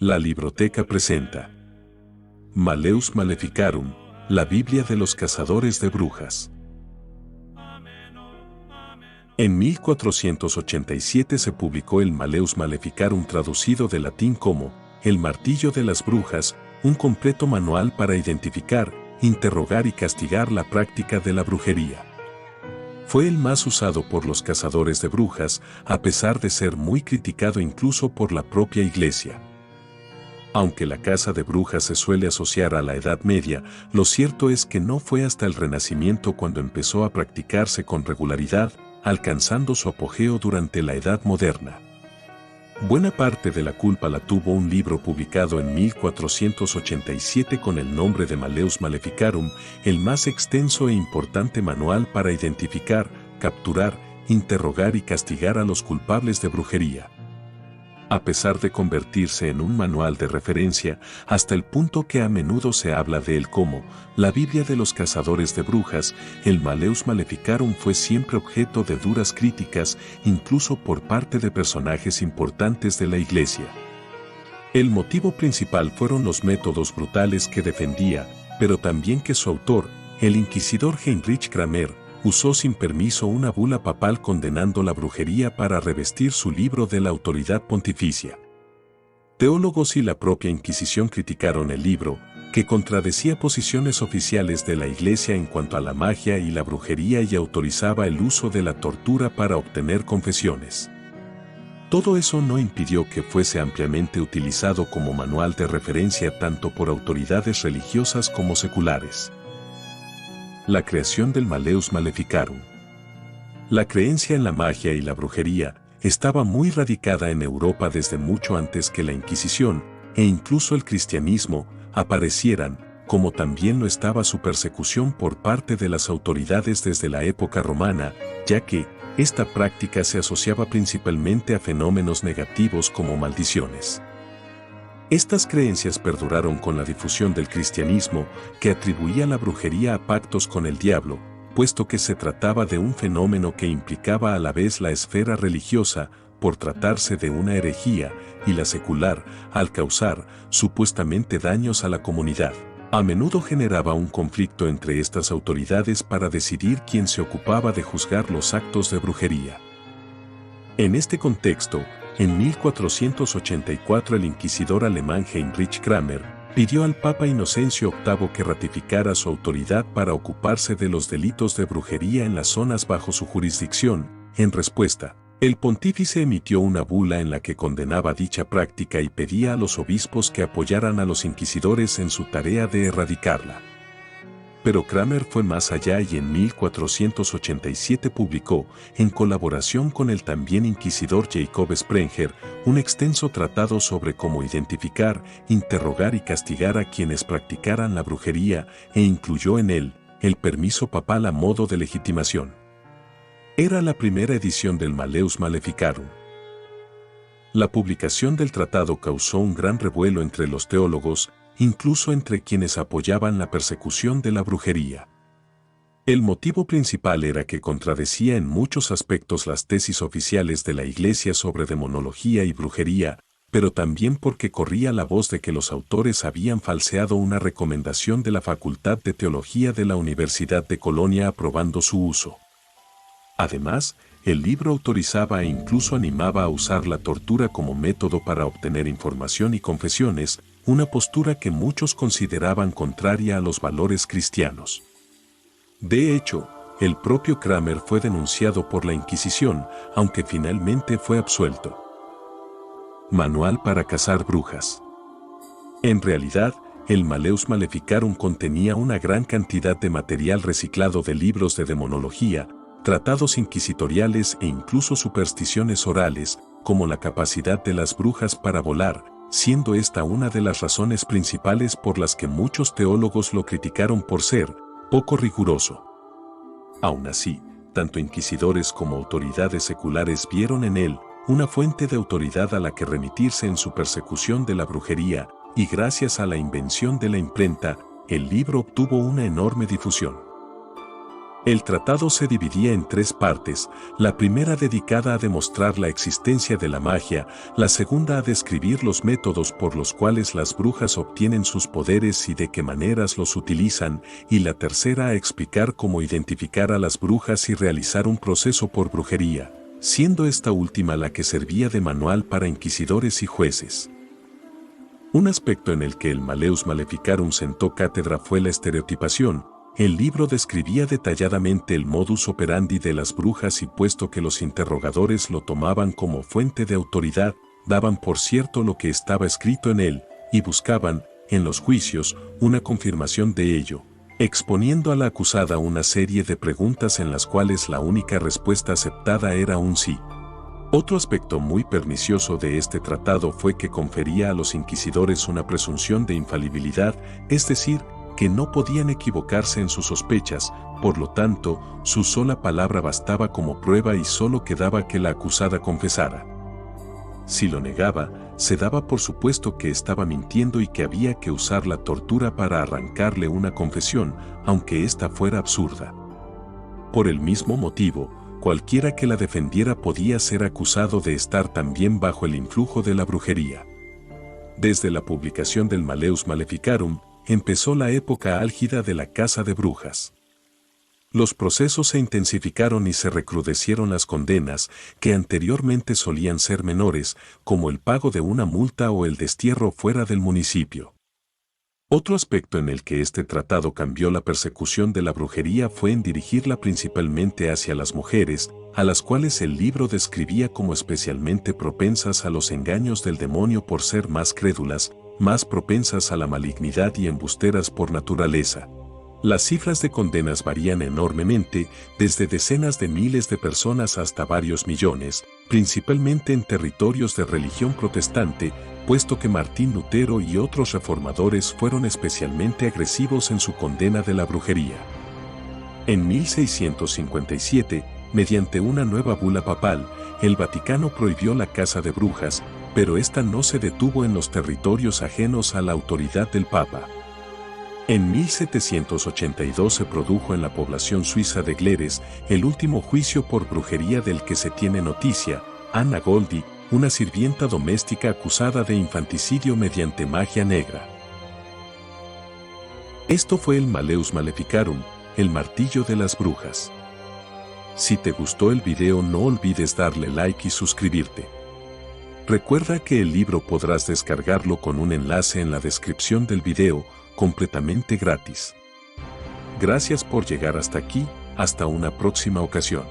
La Libroteca presenta Malleus Maleficarum, la Biblia de los cazadores de brujas. En 1487 se publicó el Malleus Maleficarum, traducido del latín como El martillo de las brujas, un completo manual para identificar, interrogar y castigar la práctica de la brujería. Fue el más usado por los cazadores de brujas, a pesar de ser muy criticado incluso por la propia Iglesia. Aunque la caza de brujas se suele asociar a la Edad Media, lo cierto es que no fue hasta el Renacimiento cuando empezó a practicarse con regularidad, alcanzando su apogeo durante la Edad Moderna. Buena parte de la culpa la tuvo un libro publicado en 1487 con el nombre de Malleus Maleficarum, el más extenso e importante manual para identificar, capturar, interrogar y castigar a los culpables de brujería. A pesar de convertirse en un manual de referencia, hasta el punto que a menudo se habla de él como la Biblia de los cazadores de brujas, el Malleus Maleficarum fue siempre objeto de duras críticas, incluso por parte de personajes importantes de la Iglesia. El motivo principal fueron los métodos brutales que defendía, pero también que su autor, el inquisidor Heinrich Kramer, usó sin permiso una bula papal condenando la brujería para revestir su libro de la autoridad pontificia. Teólogos y la propia Inquisición criticaron el libro, que contradecía posiciones oficiales de la Iglesia en cuanto a la magia y la brujería y autorizaba el uso de la tortura para obtener confesiones. Todo eso no impidió que fuese ampliamente utilizado como manual de referencia tanto por autoridades religiosas como seculares. La creación del Malleus Maleficarum. La creencia en la magia y la brujería estaba muy radicada en Europa desde mucho antes que la Inquisición e incluso el cristianismo aparecieran, como también lo estaba su persecución por parte de las autoridades desde la época romana, ya que esta práctica se asociaba principalmente a fenómenos negativos como maldiciones. Estas creencias perduraron con la difusión del cristianismo, que atribuía la brujería a pactos con el diablo, puesto que se trataba de un fenómeno que implicaba a la vez la esfera religiosa, por tratarse de una herejía, y la secular, al causar, supuestamente, daños a la comunidad. A menudo generaba un conflicto entre estas autoridades para decidir quién se ocupaba de juzgar los actos de brujería. En este contexto, en 1484 el inquisidor alemán Heinrich Kramer pidió al Papa Inocencio VIII que ratificara su autoridad para ocuparse de los delitos de brujería en las zonas bajo su jurisdicción. En respuesta, el pontífice emitió una bula en la que condenaba dicha práctica y pedía a los obispos que apoyaran a los inquisidores en su tarea de erradicarla. Pero Kramer fue más allá y en 1487 publicó, en colaboración con el también inquisidor Jacob Sprenger, un extenso tratado sobre cómo identificar, interrogar y castigar a quienes practicaran la brujería, e incluyó en él el permiso papal a modo de legitimación. Era la primera edición del Malleus Maleficarum. La publicación del tratado causó un gran revuelo entre los teólogos, incluso entre quienes apoyaban la persecución de la brujería. El motivo principal era que contradecía en muchos aspectos las tesis oficiales de la Iglesia sobre demonología y brujería, pero también porque corría la voz de que los autores habían falseado una recomendación de la Facultad de Teología de la Universidad de Colonia aprobando su uso. Además, el libro autorizaba e incluso animaba a usar la tortura como método para obtener información y confesiones, una postura que muchos consideraban contraria a los valores cristianos. De hecho, el propio Kramer fue denunciado por la Inquisición, aunque finalmente fue absuelto. Manual para cazar brujas. En realidad, el Malleus Maleficarum contenía una gran cantidad de material reciclado de libros de demonología, tratados inquisitoriales e incluso supersticiones orales, como la capacidad de las brujas para volar, siendo esta una de las razones principales por las que muchos teólogos lo criticaron por ser poco riguroso. Aún así, tanto inquisidores como autoridades seculares vieron en él una fuente de autoridad a la que remitirse en su persecución de la brujería, y gracias a la invención de la imprenta, el libro obtuvo una enorme difusión. El tratado se dividía en 3 partes, la primera dedicada a demostrar la existencia de la magia, la segunda a describir los métodos por los cuales las brujas obtienen sus poderes y de qué maneras los utilizan, y la tercera a explicar cómo identificar a las brujas y realizar un proceso por brujería, siendo esta última la que servía de manual para inquisidores y jueces. Un aspecto en el que el Malleus Maleficarum sentó cátedra fue la estereotipación. El libro describía detalladamente el modus operandi de las brujas y puesto que los interrogadores lo tomaban como fuente de autoridad, daban por cierto lo que estaba escrito en él, y buscaban, en los juicios, una confirmación de ello, exponiendo a la acusada una serie de preguntas en las cuales la única respuesta aceptada era un sí. Otro aspecto muy pernicioso de este tratado fue que confería a los inquisidores una presunción de infalibilidad, es decir, que no podían equivocarse en sus sospechas, por lo tanto, su sola palabra bastaba como prueba y solo quedaba que la acusada confesara. Si lo negaba, se daba por supuesto que estaba mintiendo y que había que usar la tortura para arrancarle una confesión, aunque ésta fuera absurda. Por el mismo motivo, cualquiera que la defendiera podía ser acusado de estar también bajo el influjo de la brujería. Desde la publicación del Malleus Maleficarum, empezó la época álgida de la caza de brujas. Los procesos se intensificaron y se recrudecieron las condenas, que anteriormente solían ser menores, como el pago de una multa o el destierro fuera del municipio. Otro aspecto en el que este tratado cambió la persecución de la brujería fue en dirigirla principalmente hacia las mujeres, a las cuales el libro describía como especialmente propensas a los engaños del demonio por ser más crédulas, más propensas a la malignidad y embusteras por naturaleza. Las cifras de condenas varían enormemente, desde decenas de miles de personas hasta varios millones, principalmente en territorios de religión protestante, puesto que Martín Lutero y otros reformadores fueron especialmente agresivos en su condena de la brujería. En 1657, mediante una nueva bula papal, el Vaticano prohibió la caza de brujas, pero esta no se detuvo en los territorios ajenos a la autoridad del Papa. En 1782 se produjo en la población suiza de Gleres el último juicio por brujería del que se tiene noticia, Anna Goldi, una sirvienta doméstica acusada de infanticidio mediante magia negra. Esto fue el Malleus Maleficarum, el martillo de las brujas. Si te gustó el video no olvides darle like y suscribirte. Recuerda que el libro podrás descargarlo con un enlace en la descripción del video, completamente gratis. Gracias por llegar hasta aquí, hasta una próxima ocasión.